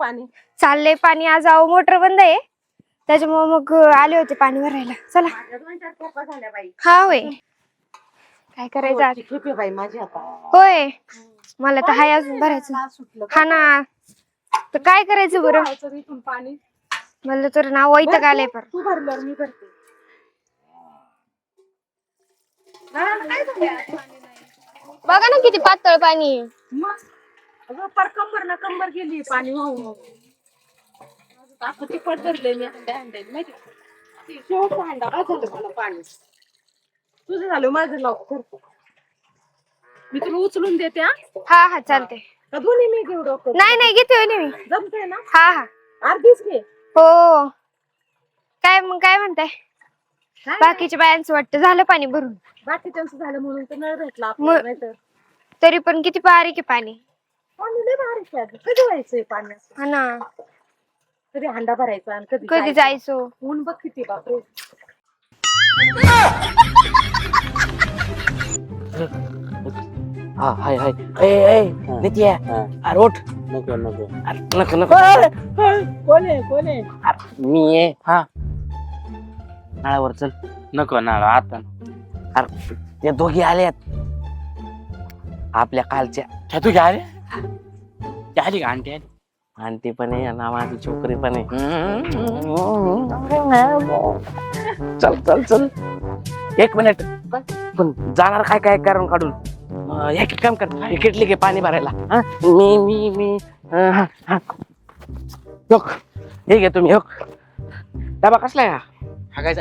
पाणी? चाललंय पाणी. आज अहो मोटर बंद आहे त्याच्यामुळे मग आले होते पाणी भरायला. चला. हा होय. काय करायचं आज? बाई माझी आता. होय मला तर हाय अजून भरायचं. हा ना तर काय करायचं बरं? इथून पाणी मला तर नाव वैताग आलंय. पर तू भरलं मी भरते. बघा ना किती पातळ पाणी आहे. मग पर कंबर ना कंबर गेली पाणी वाहून. आता ते पडले मी हंडे माहिती शेवटचा हंडा काय झालं मला पाणी. तुझं झालं माझं लवकर. मी तुला उचलून देते. हा हा चालते. का दोन्ही मी घेऊ डोकं? नाही नाही घेते हो मी. जमतंय ना? हा हा अर्धीच घे. हो. काय मग काय म्हणताय? बाकीच्या बायांचं वाटतं झालं पाणी भरून. बाकीच्यांचं झालं म्हणून तर नळ भेटला आपल्याला, नाहीतर तरी पण किती बारीक आहे पाणी. पाणी लय बारीक आहे. कधी व्हायचंय पाणी? हा ना कधी हंडा भरायचा आणि कधी जायचो. ऊन बघ किती बापरे. हा हाय हाय ए नित्या अरे उठ. नको नको नको नको कोण आहे? मी आहे. हा नळावर चल. नको ना आता अरे ते दोघी आल्यात आपल्या कालच्या. त्या तू घ्या रे त्या आली का आंटी आली आणि ती पण आहे ना माझी छोकरी पण आहे. चल चल चल 1 मिनिट पण जाणार काय काय कारण काढून. एक काम कर किटली घे पाणी भरायला. हा मी हा, हा. लोक हे घे तुम्ही. डबा कसला आहे हा काय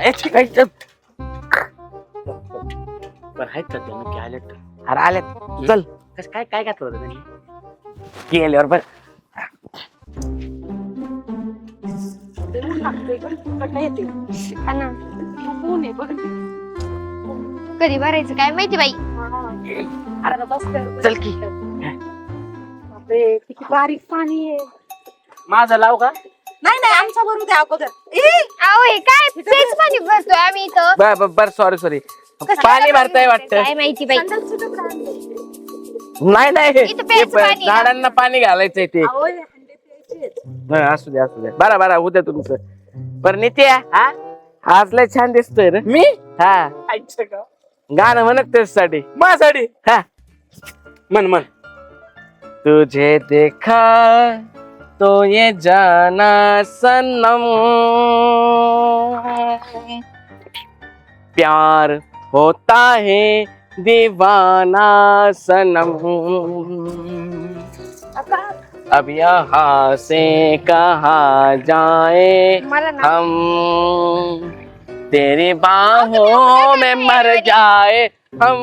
पण आहेत का ते नक्की आलेत? अरे आल्यात चल. कसं काय काय घातलं होतं त्यांनी? गेल्यावर बरं ऊन लागतंय तिकडनं येते. हा ना ऊन आहे बघ. कधी भरायचं काय माहिती बाई. अरे बस चल की. बापरे किती बारीक पाणी आहे. माझं लाव का? नाही आमचा भरू द्या अगोदर. अहो हे काय तेच पाणी भरतोय आम्ही इथं. बर सॉरी पाणी भरताय वाटतं. काय माहिती बाई. नाही इथं प्यायचं ते पाणी. झाडांना पाणी घालायचंय ते. अहो, हे हंडे प्यायचेत. असू द्या बरा उद्या तुमचं. पर नित्या हा आज लय छान दिसतोय रे. मी हा ऐकतं का गाणं म्हणत त्यासाठी. माझ्यासाठी हा मन तुझे देखा तो ये जाना सनम प्यार होता है दीवाना सनम अब यहाँ से कहाँ जाए मला ना हम तेरी बाहों में मर जाए हम.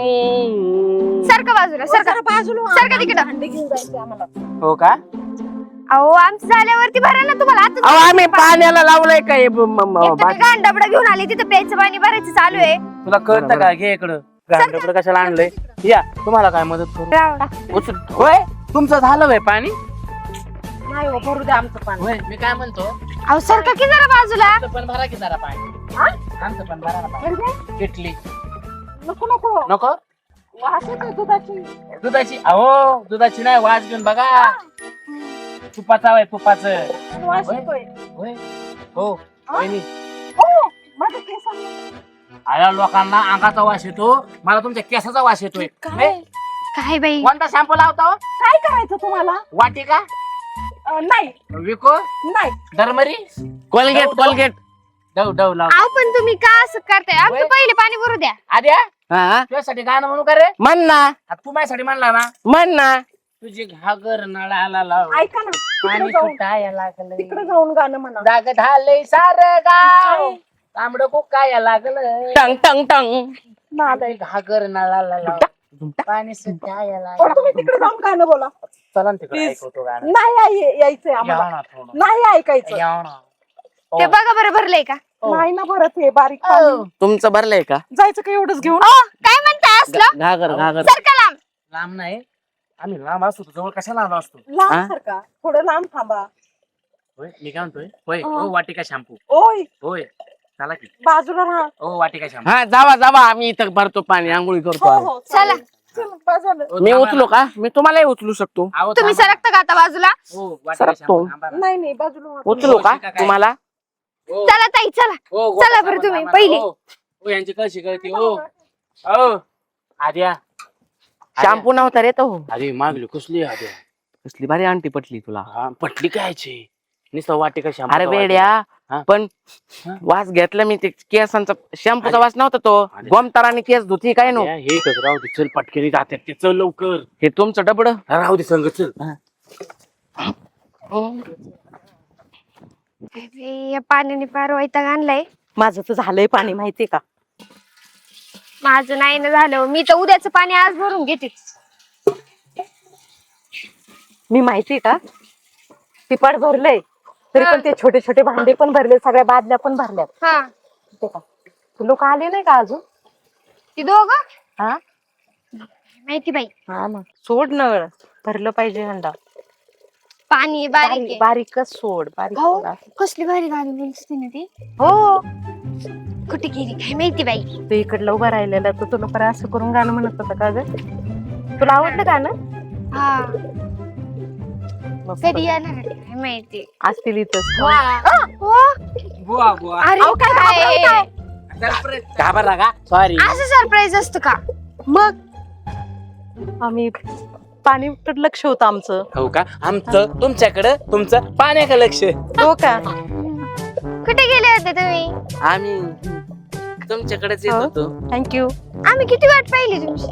सारखं बाजूला सारखं बाजूला सारखं तिकडं. हंडे घेऊन जायचे आम्हाला. हो का? अहो आमचं झाल्यावरती भरा ना तुम्हाला. आता अहो आम्ही पाण्याला लावलंय काय घाण डबडं घेऊन आले तिथं प्यायचं पाणी भरायचं चालू आहे. तुला कळतं का? घे इकडं गांडकडं कशाला आणलंय. या तुम्हाला काय मदत करू? उचल. होय तुमचं झालं होय पाणी? नाही हो, भरू द्या आमचं पाणी. होय मी काय म्हणतो अहो सारखं की जरा बाजूला. आमचं पण भरा की जरा पाणी. आमचं पण भरा ना पाणी. किटली नको नको वास येतोय दुधाची. दुधाची. अहो दुधाची नाही वास घेऊन बघा. तुपाचा होय तुपाचं. वास होय. येतोय. होय हो वहिनी. हो, माझ्या केसांना. आया लोकांना अंगाचा वास येतो, मला तुमच्या केसाचा वास येतोय. काय काय बाई. कोणता शॅम्पू लावता हो? काय करायचं तुम्हाला? वाटिका नाही विको नाही डरमरी कोलगेट डव लाव. अहो पण तुम्ही का असं करताय? आमचं होय. पहिले पाणी भरू द्या. आद्या हा तुझ्यासाठी गाणं म्हणू का रे? म्हण ना आता तू माझ्यासाठी म्हणला ना. म्हण ना. तुझी घागर नळाला लाव ऐका ना पाणी तिकडे जाऊन सुटाया लागलं तिकडे जाऊन गाणं म्हणा. जाग झालंय सार गाव तांबड कुकाया लागलं टंग टंग टंग. नालाय. घागर नळाला लाव पाणी सुटाया लागलं. तुम्ही तिकडे जाऊन गाणं बोला. चला ना तिकडे Please. ऐकवतो गाणं. नाही यायचंय या आम्हाला. ना थोडं. नाही ऐकायचं. या ना. ते बघा बरं भरलंय का? हो. नाही ना भरत हे बारीक पाणी. तुमचं भरलंय का? जायचं का एवढंच घेऊन? काय म्हणताय असलं? घागर सारखं लांब. लांब नाही आम्ही लांब असतो तर जवळ कशाला आलो असतो. लांब हा? सारखा थोडं लांब थांबा. होय मी काय म्हणतोय होय हा. हो वाटिका शॅम्पू ओय होय चला की बाजूला राहा. हो वाटिका शॅम्पू. हा जावा आम्ही इथं भरतो पाणी आंघोळी करतो हो आम्ही. हो चला. चालेल. चल बस झालं. मी उचलू का? मी तुम्हालाही उचलू शकतो. अहो, तुम्ही थांबा. सरकता का आता बाजूला? हो, वाटेला सरकतो. शांपू, थांबा ना. नाही नाही बाजूला व्हा. उचलू का शिका काय? तुम्हाला? हो, चला ताई चला. हो, गोटा चला बरं साबण तुम्ही, थांबा ना. पहिली. हो, हो, यांची कशी कळती हो. हो आद्या शॅम्पू नव्हता रे तो. अरे मागली कसली आद्या कसली भारी आंटी पटली तुला. हा, पटली कायची नुसतं वाटे का शॅम्पू अरे वेड्या हा? पण हा? वास घेतला मी ते केसांचा शॅम्पूचा वास नव्हता तो. अरे. गोमताराने केस धुती काय नो. हे कसं राहू दे चल पटकेनी जातात ते चल लवकर हे तुमचं डबड. राहू दे संग चल अरे, या पाण्याने फार वैताग आणलाय. माझं तर झालंय पाणी माहितीये का? माझं नाही ना झालं. मी तर उद्याचं पाणी आज भरून घेते. मी माहितीये का? टिपाट भरलंय तरी पण ते छोटे छोटे भांडे पण भरले, सगळ्या बादल्या पण भरल्यात. हा, माहितीये का? ते लोक आले नाही का अजून? ती दोघं हा माहिती बाई. हा मग सोड नळ भरलं पाहिजे हंडा. पाणी बारीक आहे. बारीकच सोड, बारीक हो, सोड. कसली भारी गाडी बोलते ना ती. हो कुठे गेली काय माहिती बाई. तू इकडलं उभं राहिलेला तर तुला परत असं करून गाणं म्हणत होता का ग? तुला आवडलं गाणं? हा, मस्त. कधी येणार आहे काय माहिती. असतील इथंच. हो? बुवा बुवा अरे अहो, काय काय? घाबरताय? घाबरला का सॉरी असं सरप्राईज असतं का? मग आम्ही पाणीकडे लक्ष होतं आमचं. हो का आमचं तुमच्याकडं तुमचं पाण्याकडे लक्ष हो का? कुठे गेले होते तुम्ही? आम्ही तुमच्याकडेच येत हो. होतो. थँक्यू. आम्ही किती वाट पाहिली तुमची.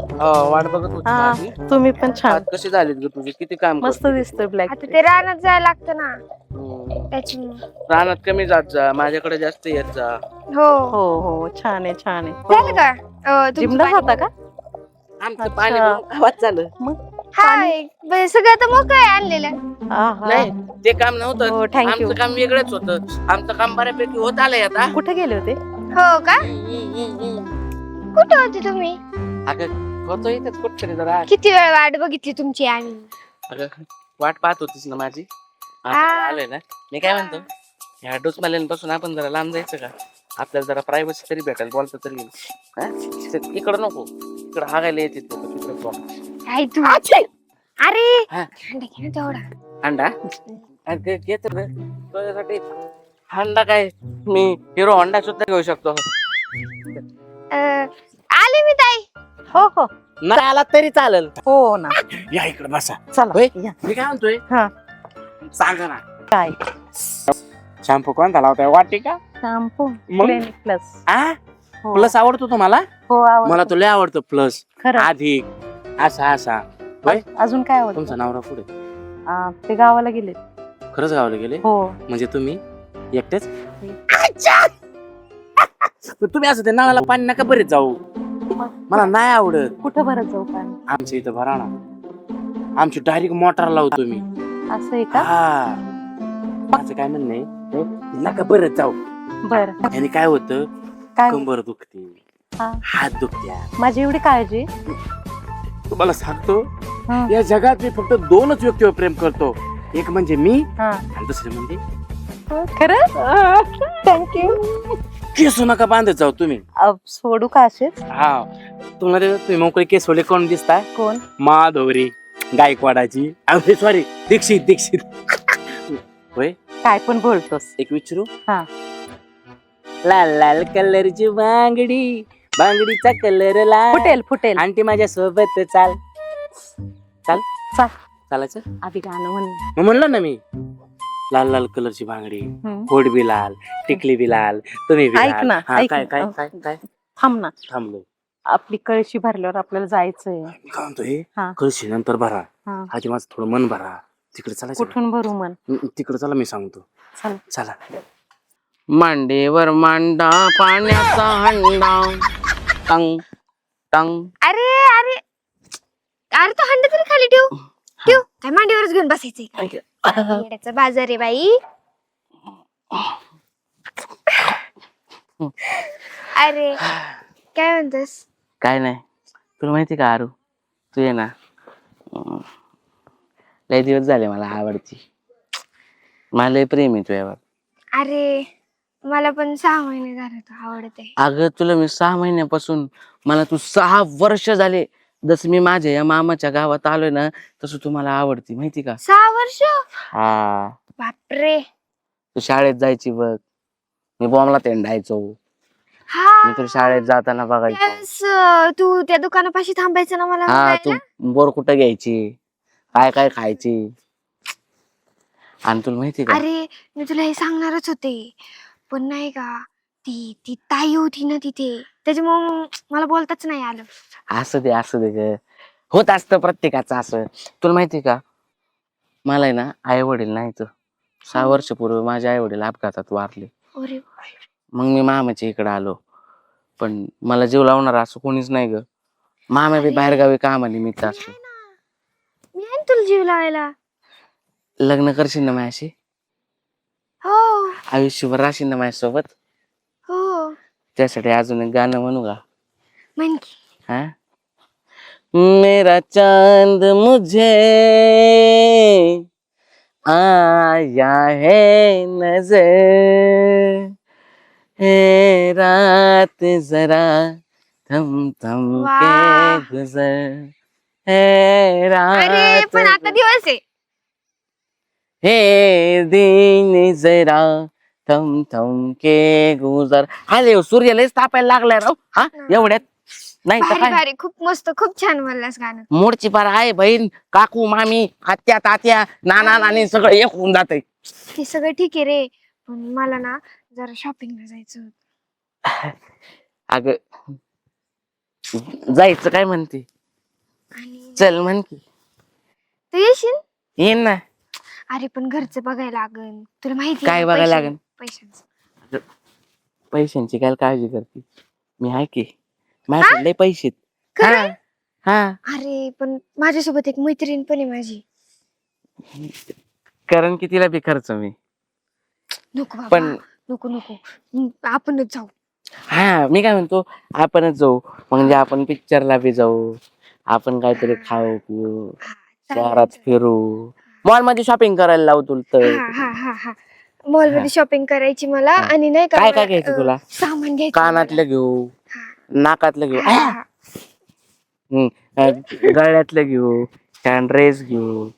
वाट बघत होतो हा आम्ही. तुम्ही पण छान हात कसे झालेत ग तुझे? किती काम मस्त करते. दिसतोय ब्लॅक. आता ते रानात जायला लागतं ना हम्म. त्याच्यामुळे. रानात कमी जात जा, माझ्याकडे जास्त येत जा. हो, हो हो छान आहे छान झालं आहे. का? तुमचं जिमला पाणी- जाता का? आमचं अच्छा. पाणी गावात झालं. हाय, सगळं तर मोकळं आहे आणलेलं. हा हा. नाही ते काम नव्हतं. हो थँक्यू. आमचं काम वेगळंच होतं. आमचं काम बऱ्यापैकी होत आलंय आता. कुठे गेले होते? हो का? कुठे होते तुम्ही? अगं होतो इथेच कुठतरी जरा. किती वेळ वाट बघितली तुमची आम्ही. अगं वाट पाहत होतीस ना माझी. आता आ. आलोय ना. मी काय म्हणतो, ह्या डोसमाल्यांपासून आपण जरा लांब जायचं का? आपल्याला जरा प्रायव्हसी तरी भेटेल, बोलता तरी येईल. हा? इकडं नको, इकडं हागायला येते तिकडं बॉल. काय तू? अरे हा. थंड घे ना तेवढा. अंडा अगं घेतो ग तुझ्यासाठी. हंडा काय, मी हिरो होंडा सुद्धा घेऊ शकतो. आले मी ताई. हो हो नाही आला तरी चालेल. हो ना. या इकडे बसा चला होय? या. मी काय म्हणतोय हा सांगा ना काय? शॅम्पू कोणता लावताय वाटी का शॅम्पू मग? Clinic plus. आ हो. प्लस आवडतो तुम्हाला हो आवडतं. मला तो लय आवडतो प्लस खरं. अधिक असा असा होय? अजून काय आवडतं? तुमचा नवरा पुढे ते गावाला गेले. खरंच गावले गेले हो म्हणजे तुम्ही एकटेच पण तुम्ही असं ते नळाला पाणी नका बरेच जाऊ मला नाही आवडत. कुठं भरत जाऊ पाणी? आमच्या इथं भरा ना आमची डायरेक्ट मोटर लावतो मी. असं आहे का? हा माझं काय म्हणणं आहे नका बरं जाऊ बर आणि काय होतं काय? कंबर दुखते हा. हात दुखत्या. माझी एवढी काळजी? तुम्हाला सांगतो हा. या जगात मी फक्त दोनच व्यक्तीवर प्रेम करतो. एक म्हणजे मी हा. आणि दुसरे म्हणजे खरं? थँक्यू. केस नका बांधत जाऊ तुम्ही. सोडू का असेच? हा तुम्हाला तुम्ही मोकळे केस होले कोण दिसताय? कोण? माधवरी गायकवाडाची सॉरी दीक्षित दीक्षित होय. काय पण बोलतोस? एक विचारू हा. लाल लाल कलरची बांगडी बांगडीचा कलर लाल फुटेल फुटेल. आंटी माझ्या सोबत चाल चाल चाल. चालायचं आधी गाणं म्हण. मग म्हणलं ना मी लाल लाल कलरची बांगडी होड बी लाल टिकली बी लाल तुम्ही बी ऐक लाल. ना, हा, ऐक काय ना. काय काय काय थांब ना. थांबलो आपली कळशी भरल्यावर आपल्याला जायचंय. मी काय म्हणतोय हा. कळशी नंतर भरा हा. आधी माझं थोडं मन भरा तिकडे चालायचं का? कुठून भरू मन? तिकडे चला मी सांगतो चल. चला मांडीवर मांडा पाण्याचा हंडा टंग टंग. अरे अरे अरे तो हंडा तरी खाली ठेव ठेव. काय मांडीवरच घेऊन बसायचंय? येड्याचा बाजार आहे बाई. अरे काय म्हणतोस? काय नाही, तुला माहिती का आरू, तू ये ना लय दिवस झाले मला आवडती. मला लय प्रेम आहे तुझ्यावर. अरे मला पण 6 महिने झाले तो आवडते. अगं तुला मी 6 महिन्यापासून, मला तू 6 वर्ष झाले जसं मी माझ्या या मामाच्या गावात आलोय ना तसं तुम्हाला आवडती माहिती का? 6 वर्ष हा, बापरे. तू शाळेत जायची बघ, मी बॉम्बला तेंडायचो, हा मी तुला शाळेत जाताना बघायचो. त्यावेळेस, तू त्या दुकानापाशी थांबायचं ना मला हा, तू म्हणायला? बोर कुठं घ्यायची, काय काय खायची. आणि तुला माहिती का? अरे मी तुला हे सांगणारच होते, पण नाही का ती ती ताई होती ना तिथे, त्याच्यामुळे मला बोलताच नाही आलं. असू दे ग, होत असतं प्रत्येकाचं असं. तुला माहिती का, मला आहे ना आई वडील नाही तर 6 वर्षापूर्वी माझे आई वडील अपघातात वारले. अरे मग मी मामाच्या इकडे आलो, पण मला जीव लावणार असं कोणीच नाही ग. मामा बी बाहेरगावी कामानिमित्त असतो. मी आहे ना तुला जीव लावायला. लग्न करशील ना माझ्याशी? हो आयुष्यभर राहशील ना माझ्यासोबत? हो त्यासाठी अजून एक गाणं म्हणू का? म्हण की. हाँ? मेरा चांद मुझे आया है नजर, है रात जरा थम थम के वाह. गुजर, है अरे रात पण आता दिवस आहे. हे दिन जरा थम थम के गुजर. अरे सूर्य लयच तापायला लागलाय राव. हा, एवढ्यात नाही तर भारी काय. भारी, खूप मस्त, खूप छान म्हणलास गाणं. मोडची पार आहे, बहीण काकू मामी आत्या तात्या नाना नानी सगळं एक होऊन जाते. ते सगळं ठीक आहे रे, पण मला ना जरा शॉपिंगला जायचं होतं. अग जायचं काय म्हणते? आणि चल म्हण की. तू येशील? येईन ना. अरे पण घरचं बघायला लागन, तुला माहिती काय बघायला लागन? पैशांचं. पैशांची काय काळजी करते, मी आहे की. माझ्याकडे लय पैसे आहेत. खरं? हा हा, अरे पण माझ्यासोबत एक मैत्रीण पण आहे माझी. कारण की तिला बी खर्च मी. नको बाबा, पण नको नको, आपणच जाऊ. हा, मी काय म्हणतो, आपणच जाऊ. म्हणजे आपण पिक्चरला बी जाऊ, आपण काहीतरी खाऊ पिऊ, हा, चालेल, शहरात चालेल. फिरू, मॉल मध्ये शॉपिंग करायला लावू तुला तर. हा हा हा हा, मॉल मध्ये शॉपिंग करायची मला. हा. आणि नाही का काय मला, काय घ्यायचं तुला? सामान घ्यायचं कानातलं मला. घेऊ, हा, नाकातलं घेऊ, हा, हा. गळ्यातलं घेऊ, ड्रेस घेऊ,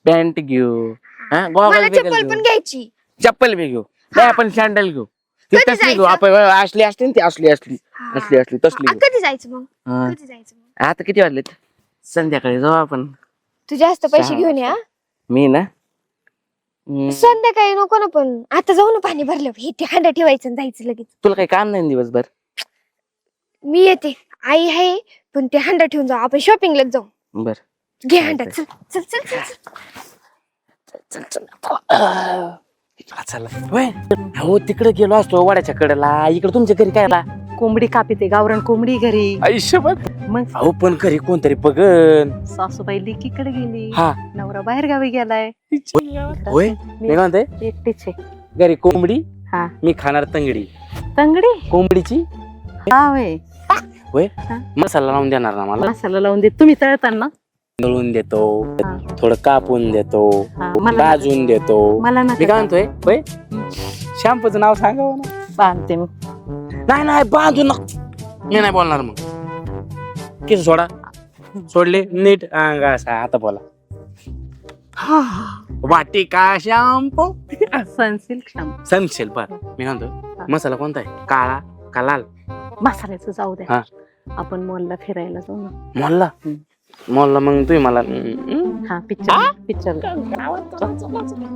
पॅन्ट घेऊ, गॉगल मला बिगल चप्पल घेऊ, पण घ्यायची. चप्पल बी घेऊ. नाही, आपण सॅन्डल घेऊ. ती कधी तसली घेऊ जायचं? आपण, असली असते ना ती, असली असली हा. असली असली तसली घेऊ. कधी जायचं मग? हा. कधी जायचं मग? आता किती वाजलेत? संध्याकाळी जाऊ आपण. तू जास्त पैसे 6 घेऊन या. मी ना संध्याकाळी नको ना, पण आता जाऊ ना, पाणी भरलं हे, ते हांडा ठेवायचं आणि जायचं लगेच. तुला काही काम नाही ना दिवसभर? मी येते, आई आहे, पण ते हांडा ठेवून जाऊ, आपण शॉपिंगला जाऊ. बर, घे हांडा, चल चल चल चल चल. चल चल. चला होय. हो, तिकडे गेलो असतो वड्याच्या कडेला. इकडे तुमच्या घरी काय आला? कोंबडी कापिते, गावरान कोंबडी घरी. आयुष्यभर. मग अहो पण घरी कोणतरी बघन. सासूबाई लेकीकडे गेली, हा, नवरा बाहेर गावी गेलाय. होय. मी काय म्हणते, एकटीच आहे. घरी कोंबडी, हा, मी खाणार तंगडी. तंगडी. कोंबडीची हा होय. होय. हा. मसाला लावून देणार ना मला? मसाला लावून दे, तुम्ही तळताना. तळून देतो, हा. थोडं कापून देतो, हा, मला भाजून देतो. मला मी नका काय म्हणतोय, होय, शॅम्पूचं नाव सांगावं ना? बांधते मी. नाही नाही, बांधू ना. मी नाही बोलणार मग. किती सोडा सोडले नीट अंगासा. आता बोला. वाटिका शॅम्पू सनसिल्क शॅम्पू. सनसेल. बर, मी म्हणतो, मसाला कोणता आहे, काळा का लाल? मसाल्याचं जाऊ हा. द्या, आपण मॉलला फिरायला जाऊ ना. मॉलला? मॉलला मग तुम्ही मला हा, पिक्चर पिक्चर.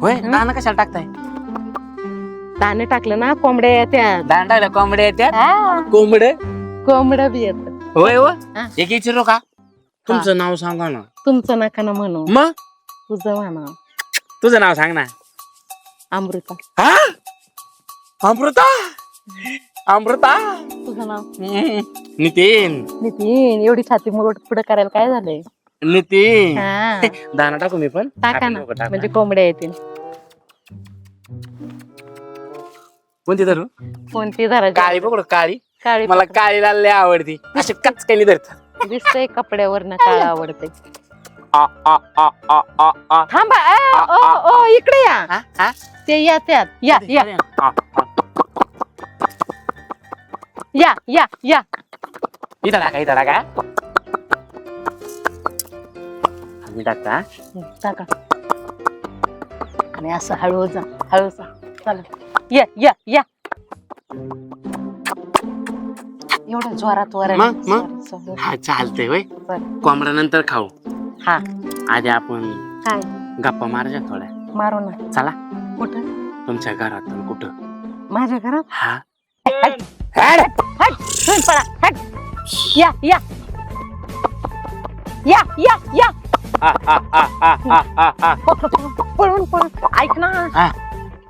होय. दाना कशाला टाकताय? दाणे टाकलं ना, कोंबड्या येत्या. दांडा कोंबड्या येत्या. हा, कोंबड कोंबड्या बी येत. होय हो. हा. एक विचारू का? तुमचं नाव सांगा ना. तुमचं नका ना म्हणू, मग तुझं म्हणा. तुझं नाव सांग ना. अमृता. हा, अमृता. अमृता. तुझं नाव? नितीन. नितीन. एवढी छाती मोठ पुढे करायला काय झालंय? नितीन. हा, दाना टाकू मी पण? टाका ना, टाकू, टाका. म्हणजे कोंबड्या येतील. कोणती धरू? कोणती धरायची? काळी पकडू, काळी. काळी. मला काळी लाल लय आवडती. असे कचकनी धरतात. दिसतंय कपड्यावरनं काळ आवडते. आ आ आ आ आ आ. थांबा, ओ इकडे या. हा, हा. ते या त्यात या या आ, आ. या या या. इथं टाका, इथं टाका. मी टाकता हा? टाका आणि असं हळू जा हळू जा चला या या या एवढं जोरात वर मग? हा चालतंय होय कोंबडा नंतर खाऊ. हा आधी आपण काय गप्पा मारायच्या थोड्या. मारू ना चला कुठं तुमच्या घरात कुठं. माझ्या घरात हा हट तुम्ही पळा हट या या या या या पळून पळून ऐक हा. ना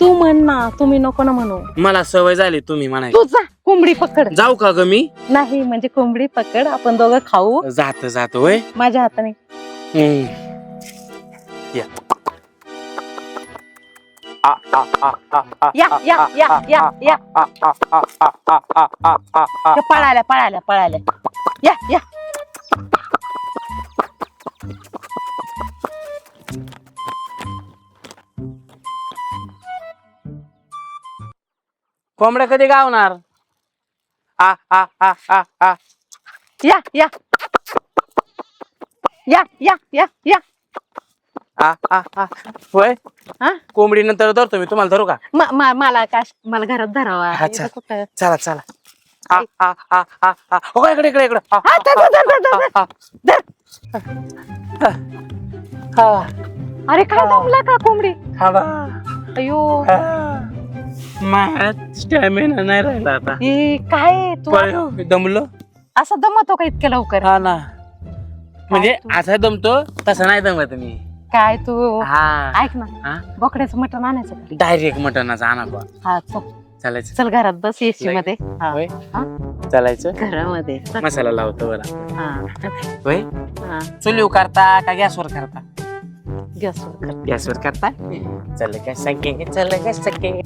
तू म्हण ना तुम्ही नको ना म्हणू मला सवय झाली तुम्ही म्हणाय. तू जा कोंबडी पकड जाऊ का ग मी? नाही म्हणजे कोंबडी पकड आपण दोघं खाऊ जात होय. माझ्या हाताने या. या या या या या पळाल्या पळाल्या पळाल्या या या कोंबड्या कधी गावणार? या या या या या या होय. हा? कोंबडी नंतर धरतो मी, तुम्हाला धरू का? मला मला घरात धरावा अच्छा. इथं कुठं चला चला. हो इकडे इकडे इकडे. अरे काय जमला का कोंबडी अयो स्टॅमिना नाही राहिला आता. हे काय तू दमलो. असं दमतो का इतक्या लवकर हा ना, म्हणजे तू? असा दमतो तसा नाही दमत मी. काय तू हा ऐक ना बोकड्याचं मटण आणायचं का? डायरेक्ट मटणाचा आणा बा. हा चल चालायचं. चल घरात बस एसी मध्ये हा. होय. हा? चालायचं. घरामध्ये चल. मसाला लावतो बरं. हा होय. हा चुलीवर करता का गॅसवर करता? गॅसवर कर. गॅसवर करता. चल गॅस सके चल गॅस सके.